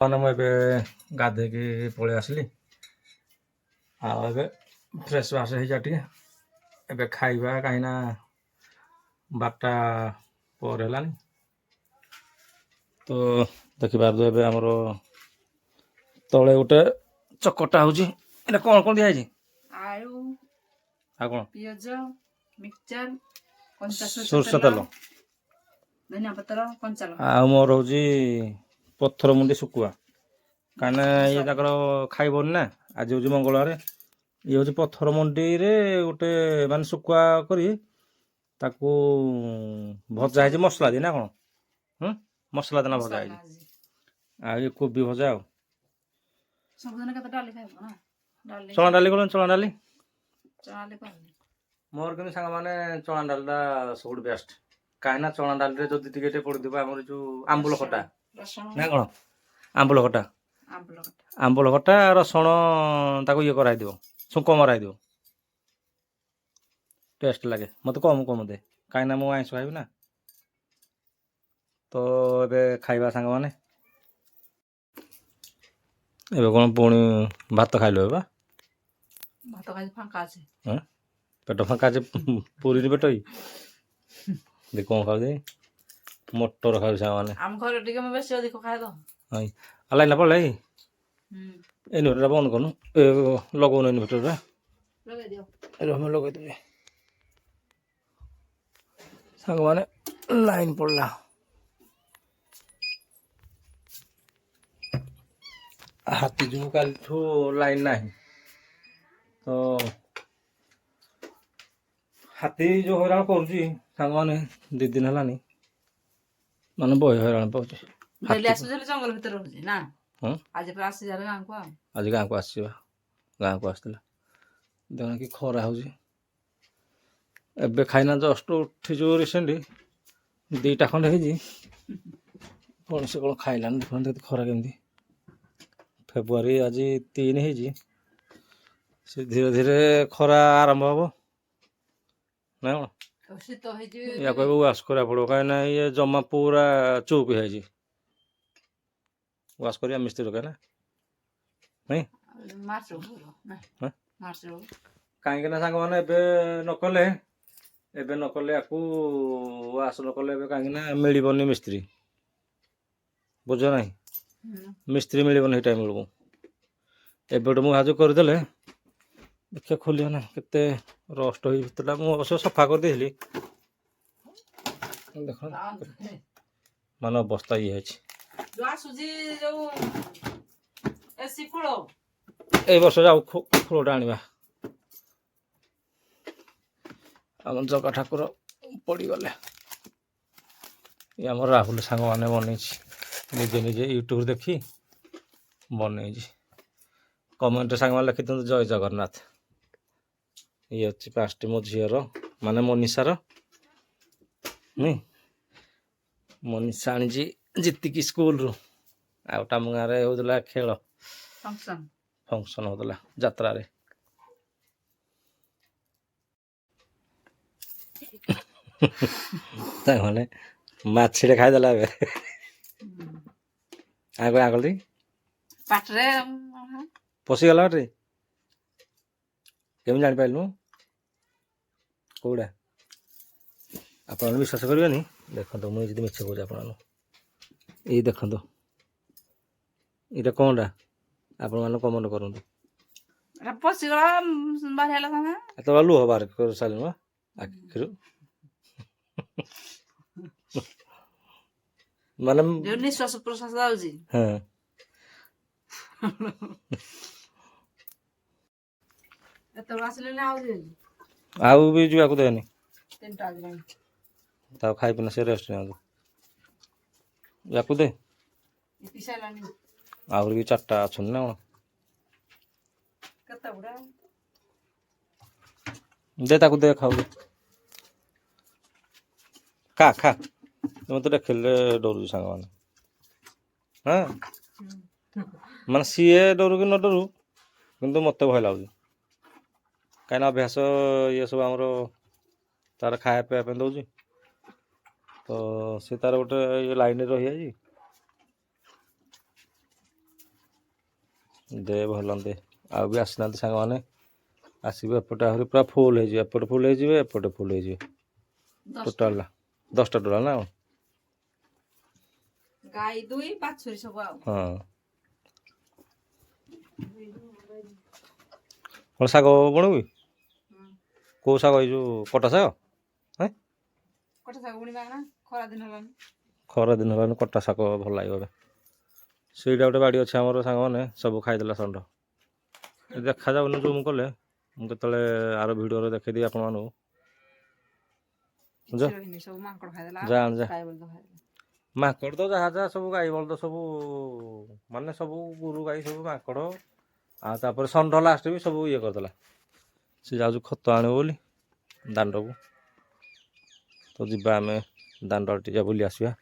ମାନେ ମୁଁ ଏବେ ଗାଧେଇକି ପଳେଇ ଆସିଲି ଆଉ ଏବେ ଫ୍ରେଶ୍ ବାସ୍ ହେଇଯା ଟିକେ ଏବେ ଖାଇବା କାହିଁକିନା 12ଟା ପରେ ହେଲାନି ତ ଦେଖିପାରୁଥିବେ ଏବେ ଆମର ତଳେ ଗୋଟେ ଚକଟା ହେଉଛି ଏଇଟା କ'ଣ କ'ଣ ଦିଆହେଇଛି ଆଳୁ ଆଉ କ'ଣ ପିଆଜ ମିକ୍ସଚର କଞ୍ଚା ସୋରିଷ ତେଲ ଧନିଆ ପତ୍ର କଞ୍ଚା ଲଙ୍କା ଆଉ ମୋର ହେଉଛି ପଥର ମୁଣ୍ଡି ଶୁଖୁଆ କାହିଁକିନା ଇଏ ତାଙ୍କର ଖାଇବନି ନା ଆଜି ହେଉଛି ମଙ୍ଗଳବାର ଇଏ ହେଉଛି ପଥର ମଣ୍ଡିରେ ଗୋଟେ ମାନେ ଶୁଖୁଆ କରି ତାକୁ ଭଜା ହେଇଛି ମସଲା ଦିଏ ନା କ'ଣ ମସଲା ଦେନା ଭଜା ହେଇଛି ଆଉ ଇଏ କୋବି ଭଜା ଆଉ ସବୁଦିନ କେତେ ଡାଲି ଖାଇବ ନା ଡାଲି ଚଣା ଡାଲି କ'ଣ ଚଣା ଡାଲି ଡାଲି କରିନି ମୋର କିନ୍ତୁ ସାଙ୍ଗମାନେ ଚଣା ଡାଲିଟା ସବୁଠୁ ବେଷ୍ଟ କାହିଁକିନା ଚଣା ଡାଲିରେ ଯଦି ଟିକେ ଟିକେ ପଡ଼ିଥିବ ଆମର ଯେଉଁ ଆମ୍ବୁଲ ଖଟା ରସୁଣ ନା କ'ଣ ଆମ୍ବୁଲ ଖଟା ଆମ୍ବୁଲ ଖଟା ଆମ୍ବୁଲ ଖଟା ରସୁଣ ତାକୁ ଇଏ କରାହେଇଥିବ ଛୁଙ୍କ ମରା ହେଇଥିବ ଟେଷ୍ଟ ଲାଗେ ମୋତେ କମ୍ କମ୍ ଦେ କାହିଁକିନା ମୁଁ ଆଇଁଷ ଖାଇବି ନା ତ ଏବେ ଖାଇବା ସାଙ୍ଗମାନେ ଏବେ କ'ଣ ପୁଣି ଭାତ ଖାଇଲୁ ଏବେ ଭାତ ଖାଇଛି ଫାଙ୍କା ଅଛି ପେଟ ଫାଙ୍କା ଅଛି ପୁରୀରେ ପେଟ ଦେ କ'ଣ ଖାଉଛି ମଟର ଖାଉଛି ସାଙ୍ଗମାନେ ଆମ ଘରେ ଟିକେ ମୁଁ ବେଶୀ ଅଧିକ ଖାଏ ତ ଲାଇନ୍ ପଡ଼ିଲା ଇନଭର୍ଟରଟା ବନ୍ଦ କରୁନୁ ଏ ଲଗାଉନୁ ଇନଭର୍ଟରଟା ଲଗେଇ ଦିଅ ଆମେ ଲଗେଇଦେବି ସାଙ୍ଗମାନେ ଲାଇନ୍ ପଡ଼ିଲା ହାତୀ ଯୋଗୁଁ କାଲିଠୁ ଲାଇନ୍ ନାହିଁ ତ ହାତୀ ଯେଉଁ ହଇରାଣ କରୁଛି ସାଙ୍ଗମାନେ 2 ଦିନ ହେଲାନି ମାନେ ବହେ ହଇରାଣ ପାଉଛି ଡେଲି ଆସୁଛି ଜଙ୍ଗଲ ଭିତରେ ରହୁଛି ନା ହଁ ଆଜି ପୁରା ଆସି ଯାର ଗାଁକୁ ଆଉ ଆଜି ଗାଁକୁ ଆସିବା ଗାଁକୁ ଆସିଥିଲା ଦେଖୁନ କି ଖରା ହେଉଛି ଏବେ ଖାଇନା ଜଷ୍ଟ ଉଠିଛୁ ରିସେଣ୍ଟ 2ଟା ଖଣ୍ଡେ ହେଇଛି କ'ଣ ସେ କ'ଣ ଖାଇଲାନି ଦେଖୁନାହାନ୍ତି ଖରା କେମିତି ଫେବୃଆରୀ ଆଜି 3 ହେଇଛି ସେ ଧୀରେ ଧୀରେ ଖରା ଆରମ୍ଭ ହବ ନା କ'ଣ ଶୀତ ହେଇଛି ୟାକୁ ଏବେ ୱାସ୍ କରିବାକୁ ପଡ଼ିବ କାହିଁକିନା ଇଏ ଜମା ପୁରା ଚୁପ୍ ହେଇଯାଇଛି ୱାସ୍ କରିବା ମିସ୍ତ୍ରୀ ଦରକାର ନା ନାଇଁ କାହିଁକି ନା ସାଙ୍ଗମାନେ ଏବେ ନକଲେ ୟାକୁ ୱାସ୍ ନକଲେ ଏବେ କାହିଁକି ନା ମିଳିବନି ମିସ୍ତ୍ରୀ ବୁଝ ନାହିଁ ମିସ୍ତ୍ରୀ ମିଳିବନି ସେଇ ଟାଇମ୍ ବେଳକୁ ଏବେଠୁ ମୁଁ ହାଜୁ କରିଦେଲେ ଦେଖିବା ଖୋଲିବ ନା କେତେ ରଷ୍ଟ ହେଇ ଭିତରଟା ମୁଁ ଅବଶ୍ୟ ସଫା କରିଦେଇଥିଲି ଦେଖ ମାନେ ଅବସ୍ଥା ଇଏ ହେଇଛି ଏଇ ବର୍ଷ ଯାଉ ଖୋଳଟା ଆଣିବା ଆମ ଜଗା ଠାକୁର ପଡ଼ିଗଲେ ଇଏ ଆମର ରାହୁଲ ସାଙ୍ଗମାନେ ବନେଇଛି ନିଜେ ନିଜେ ୟୁଟ୍ୟୁବ୍ ଦେଖି ବନେଇଛି କମେଣ୍ଟରେ ସାଙ୍ଗମାନେ ଲେଖିଦିଅନ୍ତୁ ଜୟ ଜଗନ୍ନାଥ ଇଏ ଅଛି 5ଟି ମୋ ଝିଅର ମାନେ ମନୀଷାର ମନୀଷା ଆଣିଛି ଜିତିକି ସ୍କୁଲରୁ ଆଉ ଆମ ଗାଁରେ ହେଉଥିଲା ଖେଳ ଫଙ୍କସନ୍ ହେଉଥିଲା ଯାତ୍ରାରେ ତାମାନେ ମାଛିଟେ ଖାଇଦେଲା ଏବେ ଆଗଲି ପାଟିରେ ପଶିଗଲା ପାଟିରେ କେମିତି ଜାଣିପାରିଲୁ କେଉଁଟା ଆପଣ ବିଶ୍ୱାସ କରିବେନି ଦେଖନ୍ତୁ ମୁଁ ଯଦି ମିଛ କହୁଛି ଆପଣମାନଙ୍କୁ ଏଇ ଦେଖନ୍ତୁ ଏଇଟା କ'ଣଟା ଆପଣମାନେ କମେଣ୍ଟ କରନ୍ତୁ ପଶିଗଲା ବାହାରି ହେଲା ଏତେବେଳେ ଲୁହ ବାହାର କରି ସାରିଲୁ ଆଖିରୁ ମାନେ ନିଶ୍ୱାସ ପ୍ରଶ୍ୱାସ ଯାଉଛି ହଁ ଏତେବେଳେ ଆସିଲେନି ଆଉ ବି ଯିବାକୁ ଦେନି 3ଟା ବାଜିଲାଣି ତାକୁ ଖାଇପିନା ସେ ରେଷ୍ଟ ନିଅନ୍ତୁ ୟାକୁ ଦେ ଆହୁରି ବି 4ଟା ଅଛନ୍ତି ନା କ'ଣ ଦେ ତାକୁ ଦେ ଖାଉ ଖା ମୋତେ ଦେଖିଲେ ଡରୁଛି ସାଙ୍ଗମାନେ ହଁ ମାନେ ସିଏ ଡରୁ କି ନ ଡରୁ କିନ୍ତୁ ମୋତେ ଭୟ ଲାଗୁଛି କାହିଁକିନା ଅଭ୍ୟାସ ଇଏ ସବୁ ଆମର ତାର ଖାଇବା ପିଇବା ପାଇଁ ଦେଉଛି ତ ସେ ତାର ଗୋଟେ ଇଏ ଲାଇନ୍ରେ ରହିଯାଇଛି ଦେ ଭଲ ଦେ ଆଉ ବି ଆସିନାହାନ୍ତି ସାଙ୍ଗମାନେ ଆସିବେ ଏପଟେ ଆହୁରି ପୁରା ଫୁଲ୍ ହେଇଯିବେ ଏପଟେ ଫୁଲ୍ ହେଇଯିବେ ଏପଟେ ଫୁଲ୍ ହେଇଯିବେ ଟୋଟାଲ 10ଟା ଟୋଲା ନା ଗାଈ ଦୁଇ ବାଛୁରୀ ସବୁ ଆଉ ହଁ କ'ଣ ଶାଗ ବୁଣିବି କେଉଁ ଶାଗ ଏଇ ଯେଉଁ କଟା ଶାଗ ହେଁ କଟା ଶାଗ ବୁଣିବା ନା ଖରା ଦିନ ହେଲାଣି ଖରା ଦିନ ହେଲାଣି କଟା ଶାଗ ଭଲ ଲାଗିବ ଏବେ ସେଇଟା ଗୋଟେ ବାଡ଼ି ଅଛି ଆମର ସାଙ୍ଗମାନେ ସବୁ ଖାଇଦେଲା ଷଣ୍ଢ ଦେଖାଯାଉନି ଜୁମ୍ କଲେ ମୁଁ କେତେବେଳେ ଆର ଭିଡ଼ିଓରେ ଦେଖେଇଦେବି ଆପଣମାନଙ୍କୁ କିଛି ରହିନି ସବୁ ମାଙ୍କଡ ଖାଇଦେଲା ଯା ଗାଈ ବଳଦ ଖାଇଦେଲା ମାଙ୍କଡ଼ ତ ଯାହା ଯାହା ସବୁ ଗାଈ ବଳଦ ସବୁ ମାନେ ସବୁ ଗୋରୁ ଗାଈ ସବୁ ମାଙ୍କଡ଼ ଆଉ ତାପରେ ଷଣ୍ଢ ଲାଷ୍ଟ ବି ସବୁ ଇଏ କରିଦେଲା ସେ ଯାଉଛି ଖତ ଆଣିବ ବୋଲି ଦାଣ୍ଡକୁ ତ ଯିବା ଆମେ ଦାଣ୍ଡ ଟିକେ ବୁଲି ଆସିବା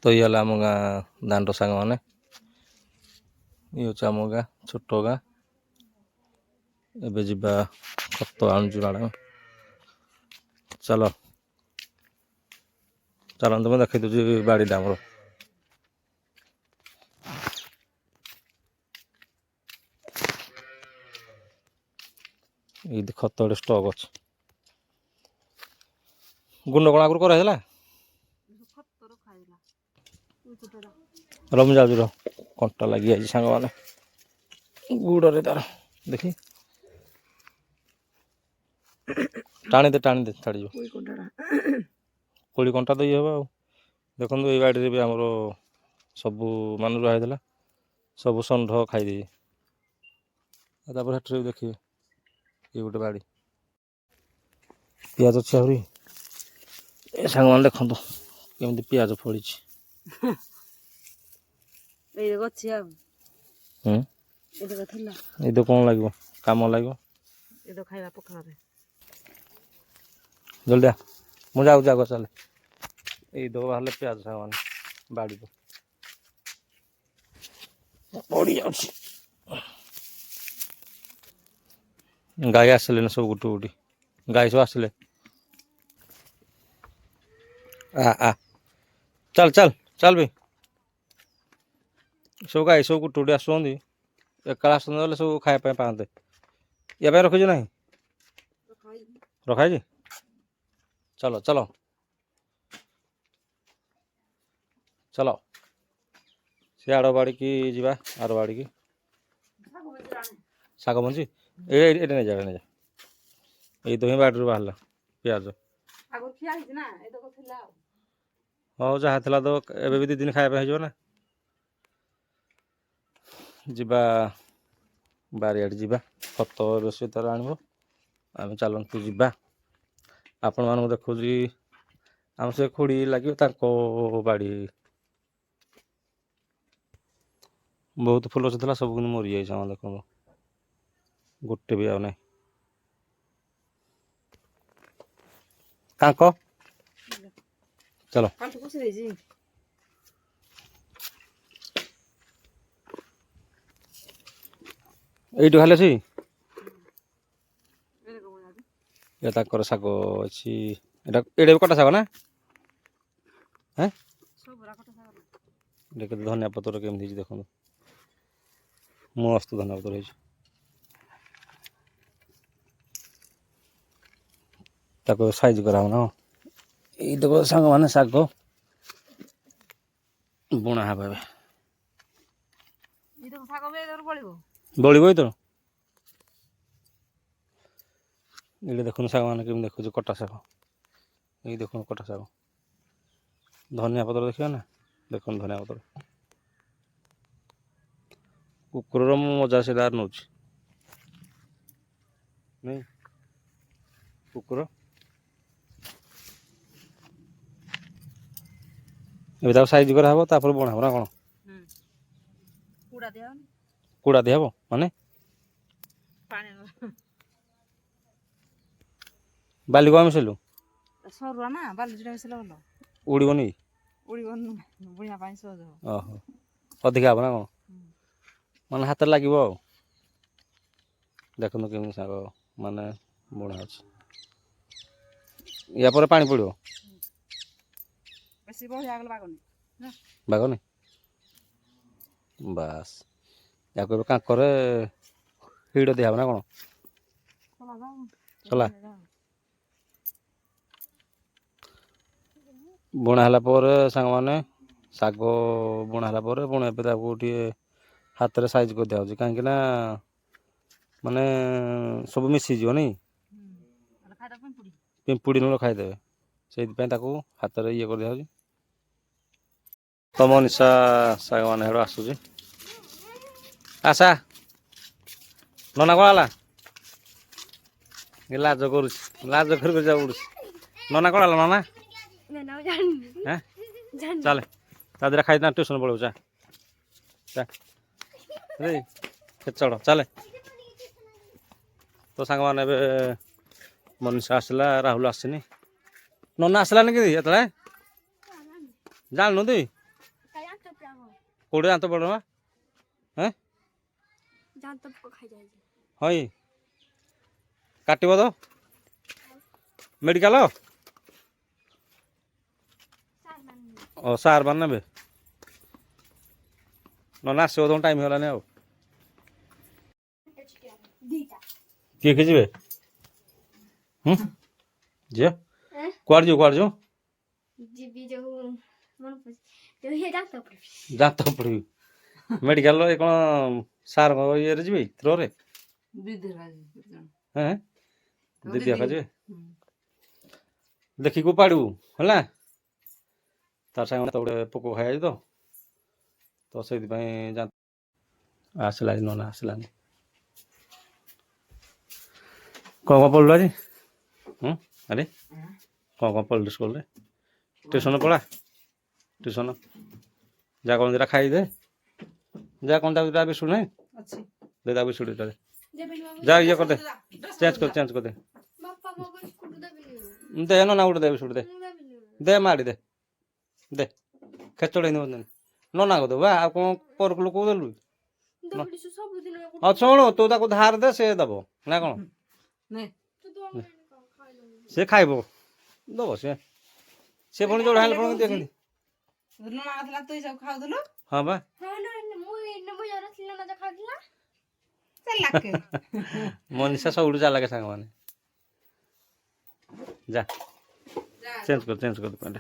ତ ଇଏ ହେଲା ଆମ ଗାଁ ଦାଣ୍ଡ ସାଙ୍ଗମାନେ ଇଏ ହେଉଛି ଆମ ଗାଁ ଛୋଟ ଗାଁ ଏବେ ଯିବା ଖତ ଆଣୁଛୁ ମ୍ୟାଡ଼ାମ ଚାଲ ଚାଲନ୍ତୁ ମୁଁ ଦେଖେଇ ଦେଉଛି ବାଡ଼ିଟା ଆମର ଏଇ ଖତ ଗୋଟେ ଷ୍ଟକ୍ ଅଛି ଗୁଣ୍ଡ କ'ଣ ଆଗରୁ କରାହେଇଥିଲା ରମି ଯାଉଛି ର କଣ୍ଟା ଲାଗିଯାଇଛି ସାଙ୍ଗମାନେ ଗୁଡ଼ରେ ତାର ଦେଖି ଟାଣିଦେ ଛାଡ଼ିଯିବ କୋଳି କଣ୍ଟା ତ ଇଏ ହେବ ଆଉ ଦେଖନ୍ତୁ ଏଇ ବାଡ଼ିରେ ବି ଆମର ସବୁ ମାନେ ରୁଆ ହେଇଥିଲା ସବୁ ଷଣ୍ଢ ଖାଇଦେଇଛି ତାପରେ ସେଠିରେ ବି ଦେଖିବେ ଇଏ ଗୋଟେ ବାଡ଼ି ପିଆଜ ଅଛି ଆହୁରି ଏ ସାଙ୍ଗମାନେ ଦେଖନ୍ତୁ କେମିତି ପିଆଜ ଫଳିଛି ଏଇ ଅଛି ଆଉ ଥିଲା ଏଇ ତ କ'ଣ ଲାଗିବ କାମ ଲାଗିବ ଏ ତ ଖାଇବା ପଖାଳରେ ଜଲ୍ଦି ଆ ମୁଁ ଯାଉଛି ଆଗ ଚାଲେ ଏଇ ଦବ ବାହାରିଲେ ପିଆଜ ସାଙ୍ଗମାନେ ବାଡ଼ିକୁ ପଡ଼ି ଯାଉଛି ଗାଈ ଆସିଲେନି ସବୁ ଗୁଟି ଗୁଟି ଗାଈ ସବୁ ଆସିଲେ ଆ ଚାଲ ବି ସବୁ ଗାଈ ସବୁ ଗୁଟି ଗୁଟି ଆସୁଛନ୍ତି ଏକା ଆସୁଛନ୍ତି ବୋଲେ ସବୁ ଖାଇବା ପାଇଁ ପାଆନ୍ତେ ୟା ପାଇଁ ରଖିଛୁ ନାହିଁ ରଖାହେଇଛି ଚାଲ ସେ ଆଡ଼ ବାଡ଼ିକି ଯିବା ଆର ବାଡ଼ିକି ଶାଗ ମଞ୍ଜି ଏଇଟା ନେଇଯା ଏଇ ତ ହିଁ ବାଡ଼ିରୁ ବାହାରିଲା ପିଆଜ ହଉ ଯାହା ଥିଲା ତ ଏବେ ବି 2 ଦିନ ଖାଇବା ପାଇଁ ହେଇଯିବ ନା ଯିବା ବାରିଆଡ଼େ ଯିବା ଖତ ରୋଷେଇ ତାର ଆଣିବ ଆମେ ଚାଲନ୍ତୁ ଯିବା ଆପଣମାନଙ୍କୁ ଦେଖାଉଛି ଆମ ସେ ଖୁଡ଼ି ଲାଗିବ ତାଙ୍କ ବାଡ଼ି ବହୁତ ଫୁଲ ଗଛ ଥିଲା ସବୁ କିନ୍ତୁ ମରିଯାଇଛି ଆମର ଦେଖନ୍ତୁ ଗୋଟେ ବି ଆଉ ନାହିଁ କାଙ୍କ ଚାଲ ଏଇଠୁ ହେଲେ ସେ ଏ ତାଙ୍କର ଶାଗ ଅଛି ଏଇଟା ବି କଟା ଶାଗ ନା ହେଁ କେତେ ଧନିଆ ପତ୍ର କେମିତି ହେଇଛି ଦେଖନ୍ତୁ ମସ୍ତ ଧନିଆ ପତ୍ର ହେଇଛି ତାକୁ ସାଇଜ କରାହବ ନା ଏଇ ଦେଖ ସାଙ୍ଗମାନେ ଶାଗ ବୁଣା ହେବ ଏବେ ବଳିବ ତ ଏଇଠି ଦେଖନ୍ତୁ ଶାଗମାନେ କେମିତି ଦେଖୁଛୁ କଟା ଶାଗ ଏଇ ଦେଖନ୍ତୁ କଟା ଶାଗ ଧନିଆ ପତ୍ର ଦେଖିବା ନା ଦେଖନ୍ତୁ ଧନିଆ ପତ୍ର କୁକୁରର ମୁଁ ମଜା ସେଇଟା ନେଉଛି ନାଇଁ କୁକୁର ଏବେ ତାକୁ ସାଇଜ କରାହବ ତାପରେ ବଣା ହବ ନା କ'ଣ କୁଡ଼ା ଦିଆହବ ମାନେ ବାଲି କ'ଣ ମିଶେଇଲୁ ସରୁଆ ନା ବାଲିଟା ମିଶିଲେ ଭଲ ଉଡ଼ିବନି ବୁଣିବା ପାଇଁ ସହଜ ହବ ଓହୋ ଅଧିକା ହବ ନା କ'ଣ ମାନେ ହାତରେ ଲାଗିବ ଆଉ ଦେଖନ୍ତୁ କେମିତି ଶାଗ ମାନେ ବୁଣା ଅଛି ୟା ପରେ ପାଣି ପଡ଼ିବ ବେଶୀ ବଢ଼ିଆ ଗଲା ବାଗୁନି ବାଗନି ବାସ୍ ୟାକୁ ଏବେ କାଙ୍କରେ ହିଡ଼ ଦିଆହବ ନା କ'ଣ ସଲା ବୁଣା ହେଲା ପରେ ସାଙ୍ଗମାନେ ଶାଗ ବୁଣା ହେଲା ପରେ ପୁଣି ଏବେ ତାକୁ ଟିକେ ହାତରେ ସାଇଜ୍ କରିଦିଆହେଉଛି କାହିଁକି ନା ମାନେ ସବୁ ମିଶିଯିବ ନାଇଁ ପିମ୍ପୁଡ଼ି ନହେଲେ ଖାଇଦେବେ ସେଇଥିପାଇଁ ତାକୁ ହାତରେ ଇଏ କରିଦିଆହେଉଛି ତମ ନିଶା ସାଙ୍ଗମାନେ ହେଠୁ ଆସୁଛି ଆଶା ନନା କ'ଣ ହେଲା ଲାଜ କରୁଛି ଲାଜ କରି କରି ଉଡୁଛି ନନା କ'ଣ ହେଲା ନନା হ্যাঁ ଚାଲେ ତା ଦେହରେ ଖାଇଦେନା ଟ୍ୟୁସନ୍ ପଳେଇବୁ ଚା ଚଢ଼ ଚାଲେ ତୋ ସାଙ୍ଗମାନେ ଏବେ ମନୀଷା ଆସିଲା ରାହୁଲ ଆସିନି ନନା ଆସିଲାନି କି ଏତେବେଳେ ଜାଣିନୁ ତୁଇ କୋଉଠି ଜାଣିତ ପଡ଼ିବ ହେଁ ହଇ କାଟିବ ତ ମେଡ଼ିକାଲ ଓ ସାର୍ ମାନେ ନେବେ ନନା ଆସିବ ତମ ଟାଇମ୍ ହେଲାନି ଆଉ କିଏ କିଏ ଯିବେ ଝିଅ କୁଆଡ଼େ ଯିବୁ ଦାନ୍ତ ପଡ଼ିବି ମେଡ଼ିକାଲ ଏ କ'ଣ ସାର୍ଙ୍କ ଇଏରେ ଯିବେ ଥ୍ରୋରେ ହେଁ ଦିଦି ଏକା ଯିବେ ଦେଖିକି ଉପାଡ଼ିବୁ ହେଲା ତାର ସାଙ୍ଗେ ଗୋଟେ ପୋକ ଖାଇଯାଇଛି ତ ସେଇଥିପାଇଁ ଆସିଲାନି ନନା ଆସିଲାନି କ'ଣ ପଢ଼ିଲୁ ଆଜି ଆରେ କ'ଣ ପଢ଼ିଲୁ ସ୍କୁଲରେ ଟ୍ୟୁସନ୍ ପଳା ଟ୍ୟୁସନ୍ ଯା କ'ଣ ଦୁଇଟା ଖାଇଦେ ଯା କ'ଣ ତାକୁ ଦୁଇଟା ବିସ୍କୁଟ୍ ନାହିଁ ଦେ ତା ବିସ୍କୁଟ୍ ଦୁଇଟା ଯା ଇଏ କରିଦେ ଚେଞ୍ଜ କରିଦେ ଦେ ନନା ଗୋଟେ ଦେ ବିସ୍କୁଟ୍ ଦେ ମାଡ଼ି ଦେ ଖେଚଡ଼ି ନନାକୁ ଦେବୁ ଆଉ କ'ଣ ପରକୁ ଲୋକକୁ ଦେଲୁ ହଁ ଶୁଣୁ ତୁ ତାକୁ ଧାର ଦେ ସେ ଦେବ ନା କ'ଣ ସେ ଖାଇବ ଦେବ ସେ ପୁଣି ଯୋଉଟା ହେଲେ ପୁଣି ଦିଅ କେମିତି ହଁ ବା ମନୀଷା ସବୁଠୁ ଚାଲାକ ସାଙ୍ଗମାନେ ଯା ଚେଞ୍ଜ କରିଦେ ପ୍ୟାଣ୍ଟ